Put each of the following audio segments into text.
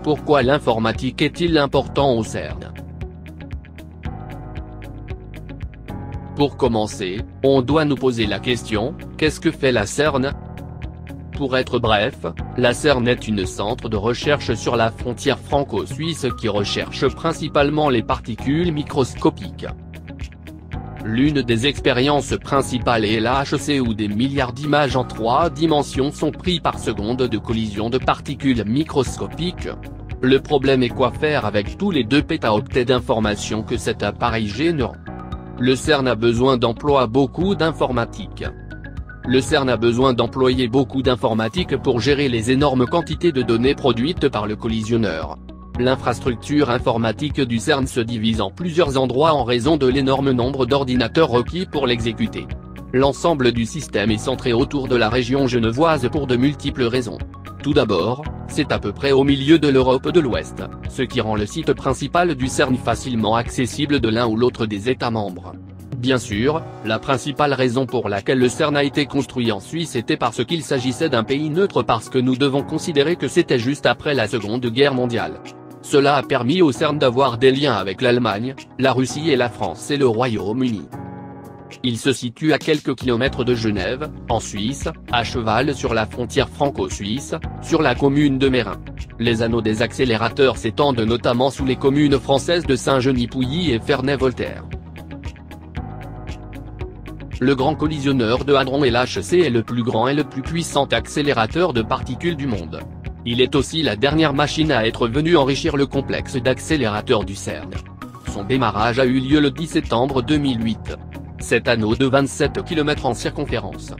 Pourquoi l'informatique est-il important au CERN? Pour commencer, on doit nous poser la question, qu'est-ce que fait la CERN? Pour être bref, la CERN est une centre de recherche sur la frontière franco-suisse qui recherche principalement les particules microscopiques. L'une des expériences principales est l'HEC où des milliards d'images en 3 dimensions sont prises par seconde de collision de particules microscopiques. Le problème est quoi faire avec tous les 2 pétaoctets d'informations que cet appareil génère. Le CERN a besoin d'employer beaucoup d'informatique. Le CERN a besoin d'employer beaucoup d'informatique pour gérer les énormes quantités de données produites par le collisionneur. L'infrastructure informatique du CERN se divise en plusieurs endroits en raison de l'énorme nombre d'ordinateurs requis pour l'exécuter. L'ensemble du système est centré autour de la région genevoise pour de multiples raisons. Tout d'abord, c'est à peu près au milieu de l'Europe de l'Ouest, ce qui rend le site principal du CERN facilement accessible de l'un ou l'autre des États membres. Bien sûr, la principale raison pour laquelle le CERN a été construit en Suisse était parce qu'il s'agissait d'un pays neutre parce que nous devons considérer que c'était juste après la Seconde Guerre mondiale. Cela a permis au CERN d'avoir des liens avec l'Allemagne, la Russie et la France et le Royaume-Uni. Il se situe à quelques kilomètres de Genève, en Suisse, à cheval sur la frontière franco-suisse, sur la commune de Mérin. Les anneaux des accélérateurs s'étendent notamment sous les communes françaises de Saint-Genis-Pouilly et Ferney-Voltaire. Le Grand Collisionneur de Hadron LHC est le plus grand et le plus puissant accélérateur de particules du monde. Il est aussi la dernière machine à être venue enrichir le complexe d'accélérateurs du CERN. Son démarrage a eu lieu le 10 septembre 2008. Cet anneau de 27 km en circonférence.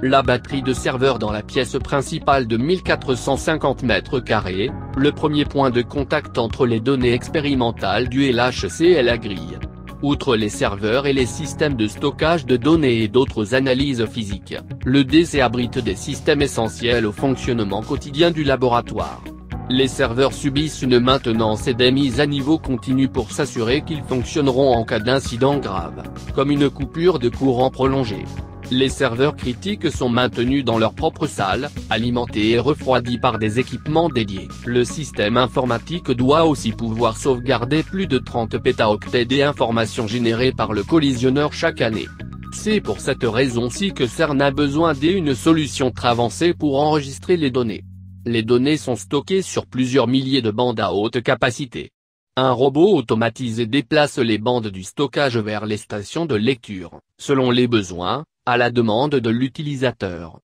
La batterie de serveur dans la pièce principale de 1450 m², le premier point de contact entre les données expérimentales du LHC et la grille. Outre les serveurs et les systèmes de stockage de données et d'autres analyses physiques, le DC abrite des systèmes essentiels au fonctionnement quotidien du laboratoire. Les serveurs subissent une maintenance et des mises à niveau continues pour s'assurer qu'ils fonctionneront en cas d'incident grave, comme une coupure de courant prolongée. Les serveurs critiques sont maintenus dans leur propre salle, alimentés et refroidis par des équipements dédiés. Le système informatique doit aussi pouvoir sauvegarder plus de 30 pétaoctets d'informations générées par le collisionneur chaque année. C'est pour cette raison-ci que CERN a besoin d'une solution très avancée pour enregistrer les données. Les données sont stockées sur plusieurs milliers de bandes à haute capacité. Un robot automatisé déplace les bandes du stockage vers les stations de lecture, selon les besoins, à la demande de l'utilisateur.